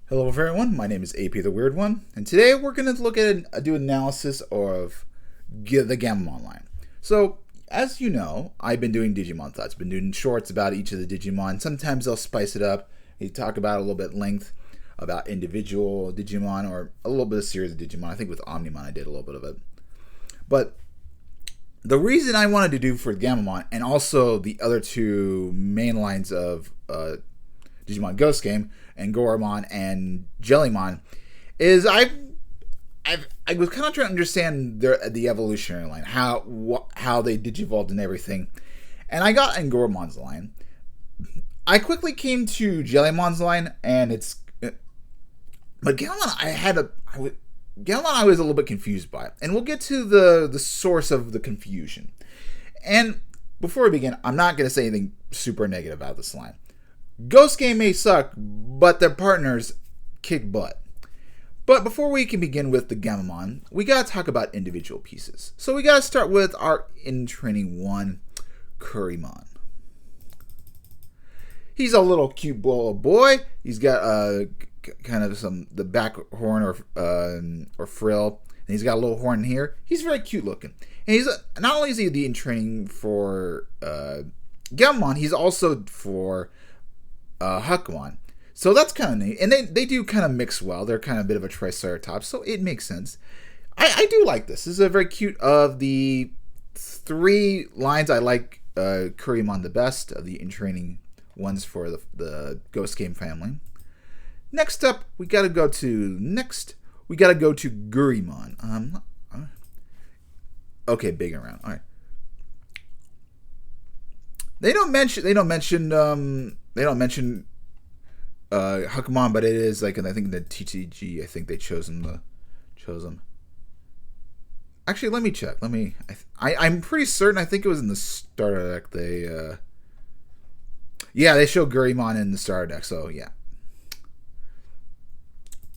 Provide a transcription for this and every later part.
Hello everyone, my name is AP the Weird One, and today we're going to look at do analysis of the Gammamon line. So, as you know, I've been doing Digimon thoughts, been doing shorts about each of the Digimon. Sometimes I'll spice it up, talk about a little bit length about individual Digimon or a little bit of series of Digimon. I think with Omnimon I did a little bit of it. But the reason I wanted to do for Gammamon and also the other two main lines of Digimon Ghost Game and Goramon and Jellymon is I was kind of trying to understand the evolutionary line, how they digivolved and everything, and I got in Goramon's line. I quickly came to Jellymon's line, and but Gammamon I was a little bit confused by it, and we'll get to the source of the confusion. And before we begin, I'm not going to say anything super negative about this line. Ghost Game may suck, but their partners kick butt. But before we can begin with the Gammamon, we gotta talk about individual pieces. So we gotta start with our in training one, Kurimon. He's a little cute little boy. He's got kind of the back horn or frill, and he's got a little horn here. He's very cute looking, and he's not only is he the in training for Gammamon, he's also for Huckamon. So that's kind of neat. And they do kind of mix well. They're kind of a bit of a triceratops, so it makes sense. I do like this. This is a very cute. Of the three lines, I like Kurimon the best of the in-training ones for the Ghost Game family. Next up, we gotta go to Gurimon. Okay, big around. All right. They don't mention Huckamon, but it is like, I think in the TTG, I think they chose him. Actually, let me check. I'm pretty certain. I think it was in the starter deck. They show Gurimon in the starter deck. So yeah,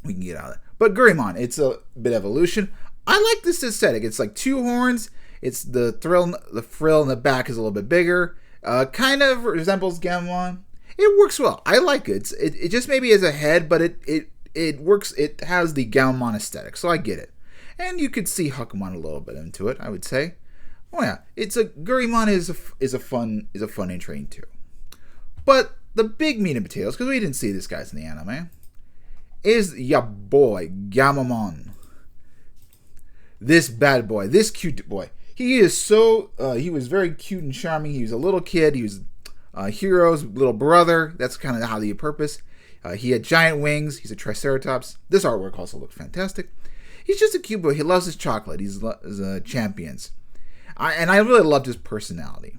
we can get out of that. But Gurimon, it's a bit evolution. I like this aesthetic. It's like two horns. It's the frill in the back is a little bit bigger. Kind of resembles Gammamon. It works well. I like it. It just maybe as a head, but it works. It has the Gammamon aesthetic, so I get it. And you could see Huckamon a little bit into it, I would say. Oh yeah, Gurimon is a fun in train too. But the big meat and potatoes, because we didn't see this guy's in the anime, is ya boy Gammamon. This bad boy, this cute boy. He is he was very cute and charming. He was a little kid. He was Hero's little brother. That's kind of how the purpose. He had giant wings. He's a triceratops. This artwork also looks fantastic. He's just a cute boy. He loves his chocolate. He's champions. I really loved his personality.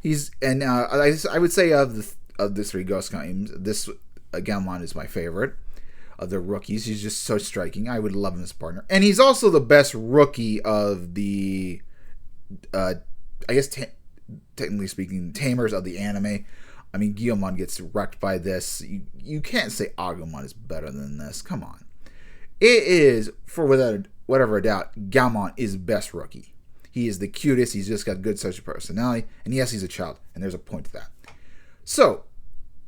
I would say of the three Ghost Games, this Gammamon is my favorite of the rookies. He's just so striking. I would love him as a partner. And he's also the best rookie of the technically speaking, tamers of the anime. I mean, Guilmon gets wrecked by this. You can't say Agumon is better than this. Come on. It is, for whatever doubt, Gammamon is best rookie. He is the cutest. He's just got good social personality. And yes, he's a child. And there's a point to that. So,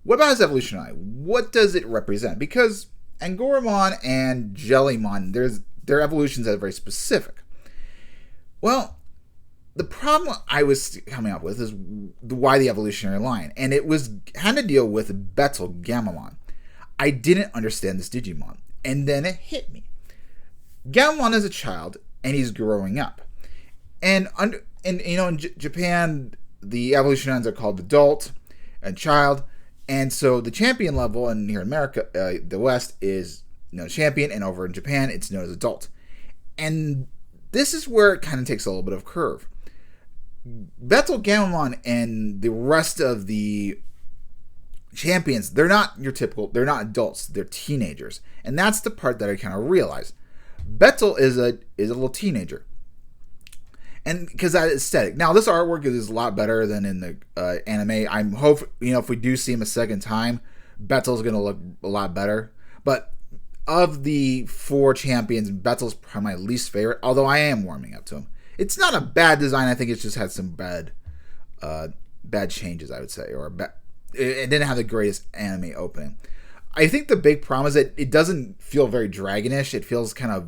what about his evolution eye? What does it represent? Because Angoramon and Jellymon, their evolutions are very specific. Well, the problem I was coming up with is why the evolutionary line, and it had to deal with Betel Gammamon. I didn't understand this Digimon, and then it hit me. Gammamon is a child, and he's growing up, and in Japan, the evolution lines are called adult and child, and so the champion level, and here in America, the West is known as champion, and over in Japan, it's known as adult, and this is where it kind of takes a little bit of curve. Betel Gammamon and the rest of the champions, they're not adults, they're teenagers. And that's the part that I kind of realized. Betel is a little teenager. And because that aesthetic. Now, this artwork is a lot better than in the anime. I'm hope if we do see him a second time, Betel's going to look a lot better. But of the four champions, Betel's probably my least favorite, although I am warming up to him. It's not a bad design. I think it's just had some bad changes, I would say, or it didn't have the greatest anime opening. I think the big problem is that it doesn't feel very dragonish. It feels kind of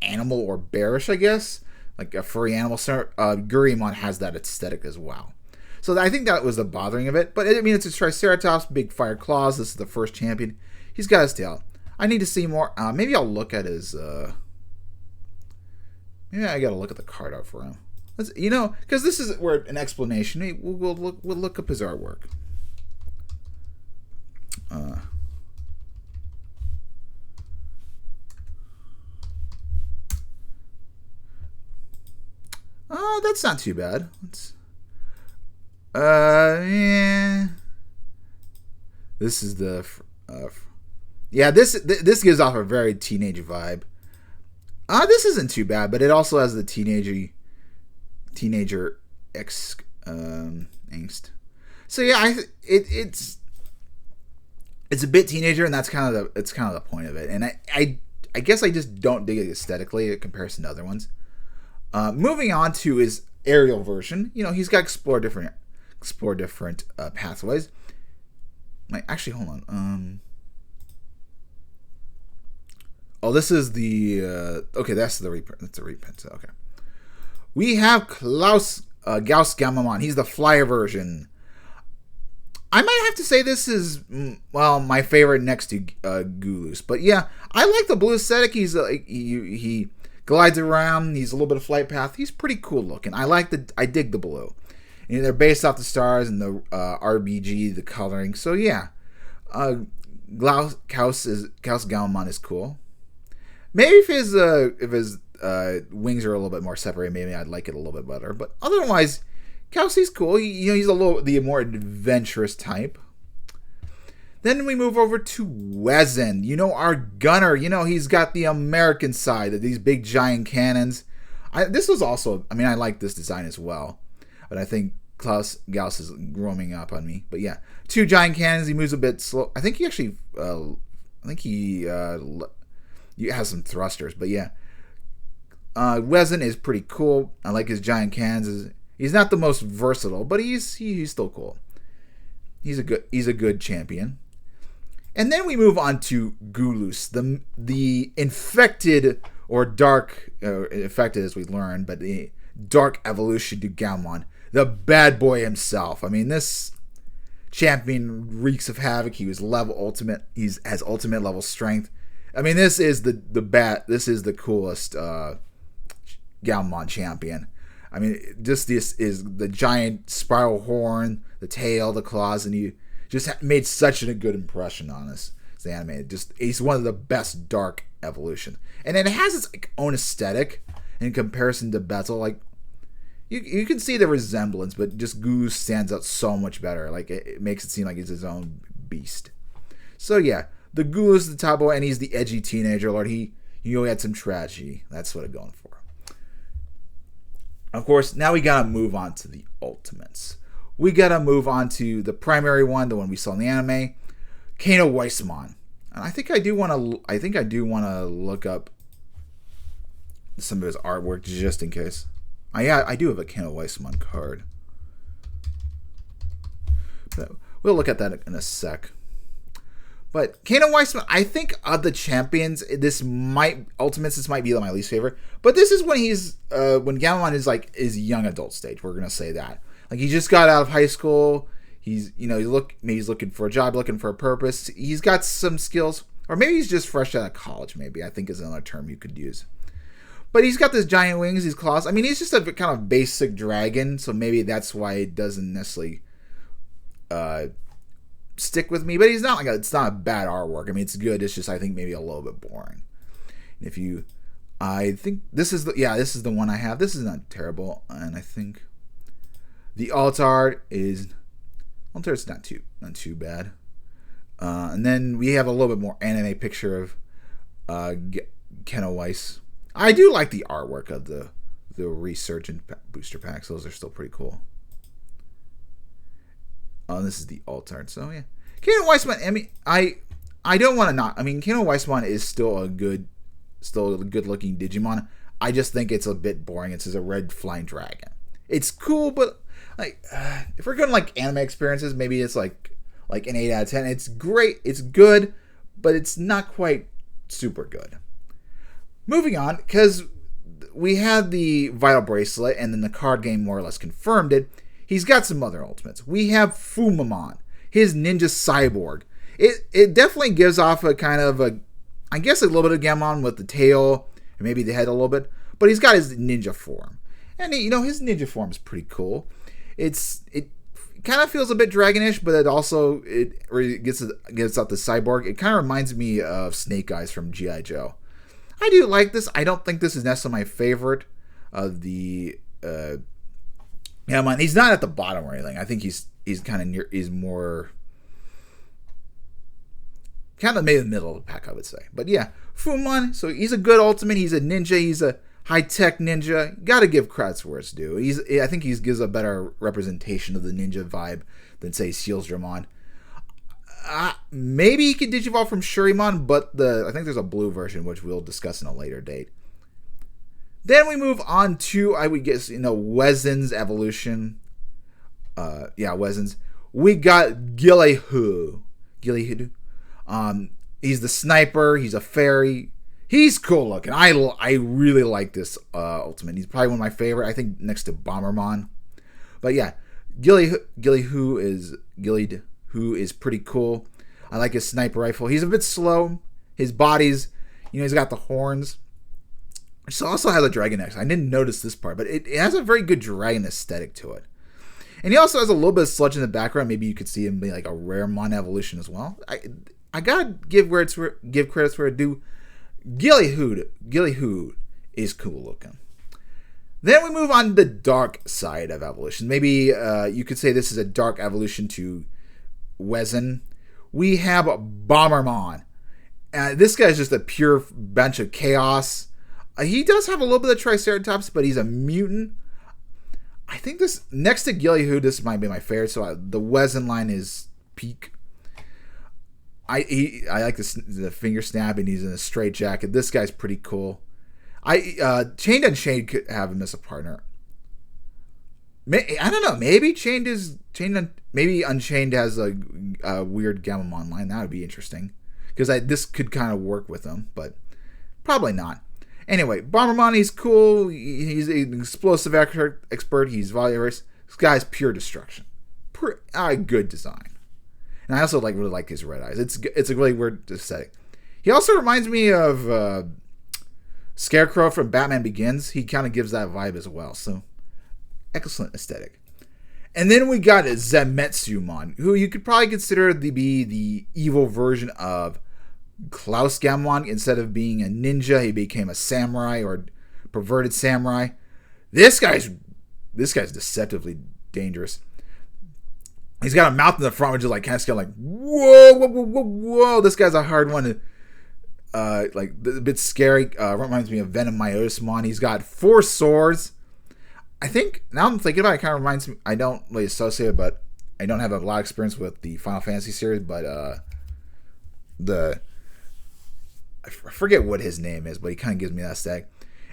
animal or bearish, I guess, like a furry animal. Gammamon has that aesthetic as well. So I think that was the bothering of it. But I mean, it's a Triceratops, big fire claws. This is the first champion. He's got his tail. I need to see more. Maybe I'll look at his. Maybe I gotta look at the card art for him. Because this is where an explanation. We'll look up his artwork. Oh, that's not too bad. Yeah. This is the. Yeah, this gives off a very teenage vibe. This isn't too bad, but it also has the teenager angst. So yeah, it's a bit teenager, and that's kind of the point of it. And I guess I just don't dig it aesthetically in comparison to other ones. Moving on to his aerial version, he's got explore different pathways. Actually, hold on. Oh, this is the okay. That's the reprint. That's a reprint. So, okay. We have Gauss Gammamon. He's the flyer version. I might have to say this is my favorite next to Gulus. But yeah, I like the blue aesthetic. He's he glides around. He's a little bit of flight path. He's pretty cool looking. I dig the blue. And they're based off the stars and the RBG, the coloring. So yeah, Gauss Gammamon is cool. Maybe if his wings are a little bit more separated, maybe I'd like it a little bit better. But otherwise, Kelsey's cool. He's the more adventurous type. Then we move over to Wezen. Our gunner. He's got the American side of these big giant cannons. This was also. I like this design as well, but I think Gauss is roaming up on me. But yeah, 2 giant cannons. He moves a bit slow. I think he actually. He has some thrusters, but yeah. Wezen is pretty cool. I like his giant cannons. He's not the most versatile, but he's still cool. He's a good champion. And then we move on to Gulus, the infected or dark, infected as we learned, but the dark evolution to Gammamon, the bad boy himself. This champion reeks of havoc. He was level ultimate. He has ultimate level strength. This is this is the coolest Gammamon champion. This is the giant spiral horn, the tail, the claws, and he just made such a good impression on us. It's animated. He's one of the best dark evolutions, and it has its own aesthetic in comparison to Betel. You can see the resemblance, but just Goose stands out so much better. It makes it seem like he's his own beast. So yeah. The Ghoul is the top boy, and he's the edgy teenager lord. He had some tragedy. That's what I'm going for. Of course, now we gotta move on to the ultimates. We gotta move on to the primary one, the one we saw in the anime, Kano Weissmon. And I think I do want to look up some of his artwork just in case. I do have a Kano Weissmon card. But we'll look at that in a sec. But Kano Weissmon, I think of the champions, this might be my least favorite. But this is when when Gammamon is young adult stage. We're gonna say that. He just got out of high school. He's he's looking for a job, looking for a purpose. He's got some skills, or maybe he's just fresh out of college. Maybe I think is another term you could use. But he's got this giant wings, these claws. He's just a kind of basic dragon, so maybe that's why it doesn't necessarily stick with me, but he's not it's not a bad artwork. It's good. It's just I think maybe a little bit boring. And I think this is the one I have. This is not terrible, and I think the alt art is not too bad. And then we have a little bit more anime picture of Kano Weiss. I do like the artwork of the research and booster packs. Those are still pretty cool. This is the alt art. So yeah, Kano Weissmon. I don't want to not. Kano Weissmon is still a good looking Digimon. I just think it's a bit boring. It's just a red flying dragon. It's cool, but if we're going anime experiences, maybe it's an 8 out of 10. It's great. It's good, but it's not quite super good. Moving on, because we had the Vital Bracelet, and then the card game more or less confirmed it. He's got some other ultimates. We have Fumamon, his ninja cyborg. It definitely gives off a kind of I guess a little bit of Gammamon with the tail and maybe the head a little bit, but he's got his ninja form, and his ninja form is pretty cool. It kind of feels a bit dragonish, but it gets out the cyborg. It kind of reminds me of Snake Eyes from G.I. Joe. I do like this. I don't think this is necessarily my favorite of the Gammamon. He's not at the bottom or anything. I think he's kind of near. He's more kind of maybe in the middle of the pack, I would say. But yeah, Fumamon. So he's a good ultimate. He's a ninja. He's a high-tech ninja. Got to give credits where it's due. I think he gives a better representation of the ninja vibe than, say, Shieldramon. Maybe he could digivolve from Shurimon, but I think there's a blue version, which we'll discuss in a later date. Then we move on to, I would guess, Wezin's evolution. Wezin's. We got Gillyhoo. He's the sniper. He's a fairy. He's cool looking. I really like this ultimate. He's probably one of my favorite. I think next to Bombermon. But yeah, Gillyhoo is pretty cool. I like his sniper rifle. He's a bit slow. His body's, he's got the horns. It also has a dragon X. I didn't notice this part, but it has a very good dragon aesthetic to it. And he also has a little bit of sludge in the background. Maybe you could see him be like a Raremon evolution as well. I gotta give credits where it's due. Gillyhoo is cool looking. Then we move on to the dark side of evolution. Maybe you could say this is a dark evolution to Wezin. We have Bombermon. This guy's just a pure bunch of chaos. He does have a little bit of Triceratops, but he's a mutant. I think this, next to Gillyhoo, this might be my favorite. So the Wezin line is peak. I like the finger snap, and he's in a straight jacket. This guy's pretty cool. Chained Unchained could have him as a partner. I don't know. Maybe maybe Unchained has a weird Gammamon line. That would be interesting, because this could kind of work with him, but probably not. Anyway, Bombermon, he's cool. He's an explosive expert. He's Valiorous. This guy's pure destruction. Good design. And I also really like his red eyes. It's a really weird aesthetic. He also reminds me of Scarecrow from Batman Begins. He kind of gives that vibe as well. So, excellent aesthetic. And then we got Zemetsumon, who you could probably consider to be the evil version of Klaus Gammamon. Instead of being a ninja, he became a samurai or perverted samurai. This guy's deceptively dangerous. He's got a mouth in the front, which is kind of scary, whoa. This guy's a hard one to, a bit scary. Reminds me of Venom Myotismon. He's got 4 swords. I think, now I'm thinking about it, kind of reminds me, I don't really associate it, but I don't have a lot of experience with the Final Fantasy series, but I forget what his name is, but he kind of gives me that aesthetic.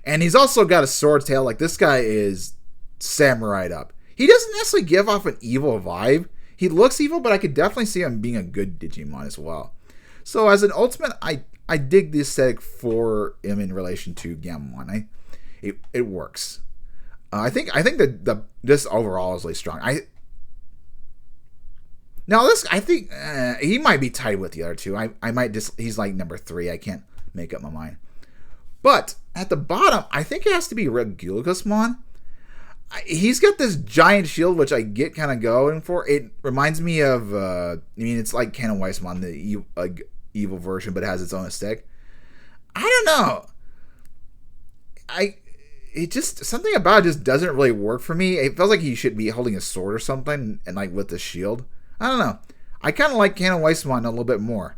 And he's also got a sword tail. This guy is samurai'd up. He doesn't necessarily give off an evil vibe. He looks evil, but I could definitely see him being a good Digimon as well. So as an ultimate, I dig the aesthetic for him in relation to Gammamon. It works. I think that this overall is really strong. I think he might be tied with the other two. I might he's number 3. I can't make up my mind. But at the bottom, I think it has to be Regulusmon. He's got this giant shield, which I get kind of going for. It reminds me of, it's like Canon Weissmon, the evil version, but it has its own aesthetic. I don't know. Something about it just doesn't really work for me. It feels like he should be holding a sword or something, and with the shield. I don't know. I kind of like Canon Weissmon a little bit more.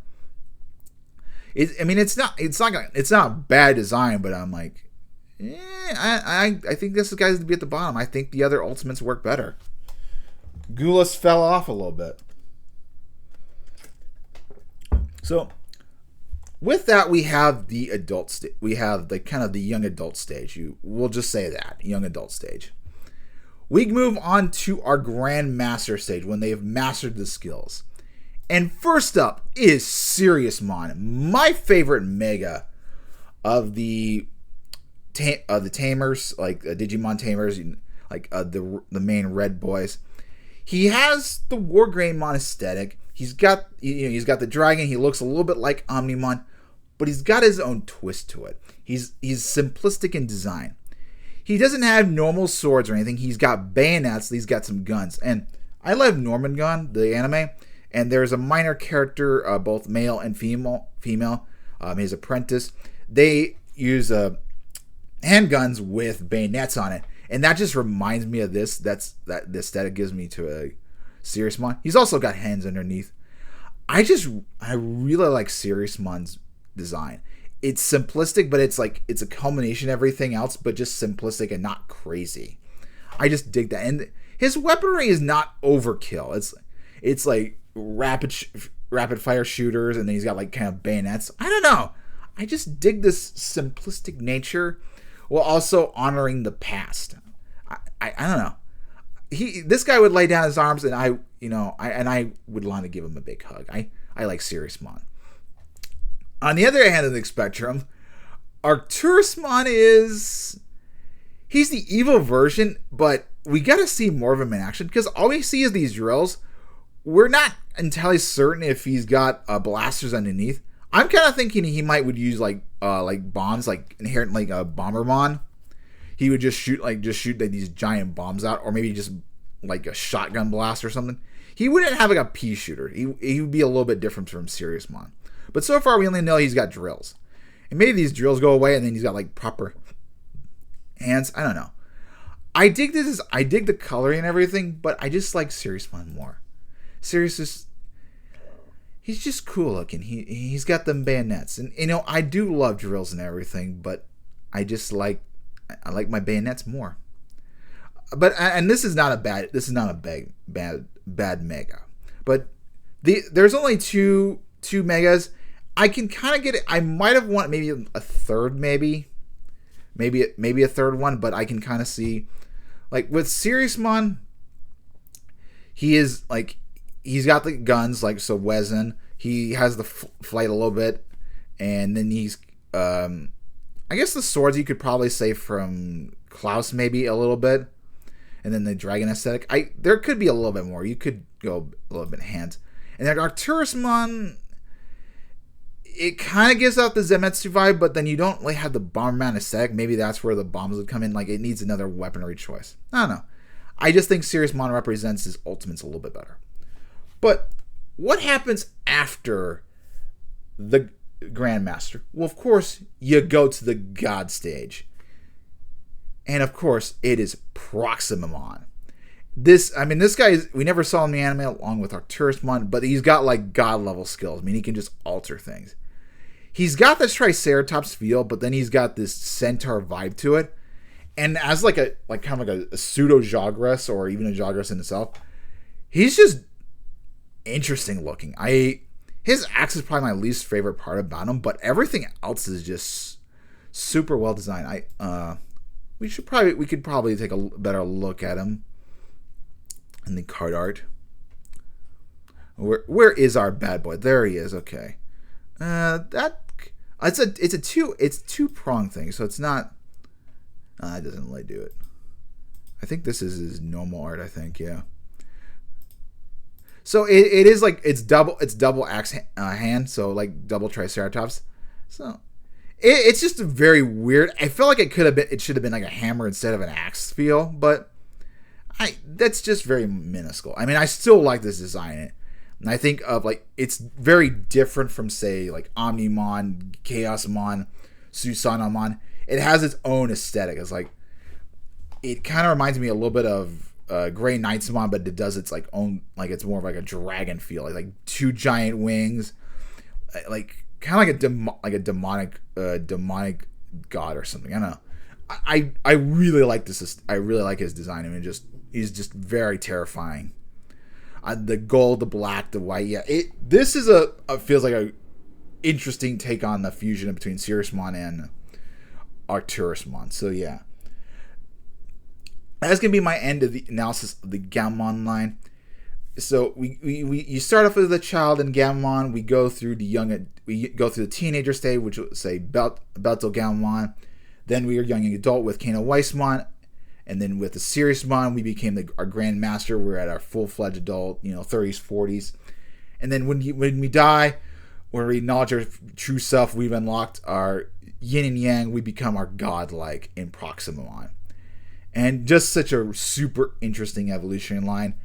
It's not bad design, but I'm like, I think this guy's to be at the bottom. I think the other ultimates work better. Gulas fell off a little bit. So, with that, we have the adult we have the kind of the young adult stage. We'll just say that young adult stage. We move on to our Grandmaster stage when they have mastered the skills. And first up is Seriousmon, my favorite mega of the tamers, like Digimon tamers, like the main red boys. He has the War Greymon aesthetic. He's got the dragon. He looks a little bit like Omnimon, but he's got his own twist to it. He's simplistic in design. He doesn't have normal swords or anything. He's got bayonets. He's got some guns. And I love Normangon, the anime. And there's a minor character, both male and female, his apprentice. They use handguns with bayonets on it. And that just reminds me of this. The aesthetic gives me to a Seriousmon. He's also got hands underneath. I really like Seriousmon's design. It's simplistic, but it's a culmination of everything else, but just simplistic and not crazy. I just dig that. And his weaponry is not overkill. It's like rapid fire shooters, and then he's got like kind of bayonets. I don't know. I just dig this simplistic nature while also honoring the past. I don't know. This guy would lay down his arms, and I would want to give him a big hug. I like Seriousmon. On the other hand of the spectrum, Arcturusmon he's the evil version, but we got to see more of him in action, because all we see is these drills. We're not entirely certain if he's got blasters underneath. I'm kind of thinking he would use like bombs, like inherent like a Bombermon. He would just shoot like these giant bombs out, or maybe just like a shotgun blast or something. He wouldn't have like a pea shooter. He would be a little bit different from Seriousmon. But so far we only know he's got drills. And maybe these drills go away and then he's got like proper hands. I don't know. I dig the coloring and everything, but I just like Seriousmon more. Sirius he's just cool looking. He's got them bayonets. And I do love drills and everything, but I like my bayonets more. But this is not a bad mega. But there's only two megas. I can kind of get it. I might have wanted maybe a third, maybe a third one, but I can kind of see, like with Seriousmon, he's got the guns, like so Wezen. He has the flight a little bit, and then he's I guess the swords you could probably say from Klaus maybe a little bit, and then the dragon aesthetic. There could be a little bit more. You could go a little bit hands, and then Arcturusmon, it kind of gives out the Zenitsu vibe, but then you don't like have the Bomberman aesthetic. Maybe that's where the bombs would come in. Like it needs another weaponry choice. I don't know. I just think Seriousmon represents his ultimates a little bit better. But what happens after the Grandmaster? Well, of course, you go to the God stage. And of course, it is Proximamon. This guy we never saw in the anime along with Arcturusmon, but he's got like God level skills. I mean, he can just alter things. He's got this Triceratops feel, but then he's got this centaur vibe to it. And as like a pseudo Jagras, or even a Jagras in itself, he's just interesting looking. His axe is probably my least favorite part about him, but everything else is just super well designed. We could probably take a better look at him in the card art. Where is our bad boy? There he is. Okay. It's two-pronged thing, so it's not. It doesn't really do it. I think this is his normal art. I think, yeah. So it is like it's double axe hand, so like double Triceratops. So it's just a very weird. I feel like it should have been like a hammer instead of an axe feel, but that's just very minuscule. I mean, I still like this design. And I think of like it's very different from say like Omnimon, Chaosmon, Susanomon. It has its own aesthetic. It's like it kind of reminds me a little bit of Grey Knightsmon, but it does its like own, like it's more of like a dragon feel, like two giant wings, like kind of like a demonic god or something. I don't know. I really like this. I really like his design. I mean, he's just very terrifying. The gold, the black, the white. Yeah, this is feels like a interesting take on the fusion between Seriousmon and Arcturusmon. So yeah, that's gonna be my end of the analysis of the Gammamon line. So you start off as a child in Gammamon. We go through the teenager stage, which would say Belto Gammamon. Then we are young adult with Kano Weissmon, and then with the Seriousmon, we became our Grand Master. We're at our full-fledged adult, 30s, 40s. And then when we die, when we acknowledge our true self, we've unlocked our yin and yang. We become our godlike in Proximamon. And just such a super interesting evolution line.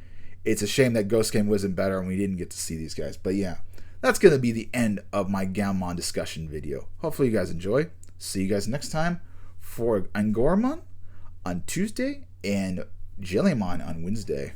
It's a shame that Ghost Game wasn't better and we didn't get to see these guys. But yeah, that's going to be the end of my Gammamon discussion video. Hopefully you guys enjoy. See you guys next time for Angoramon on Tuesday and Jellymon on Wednesday.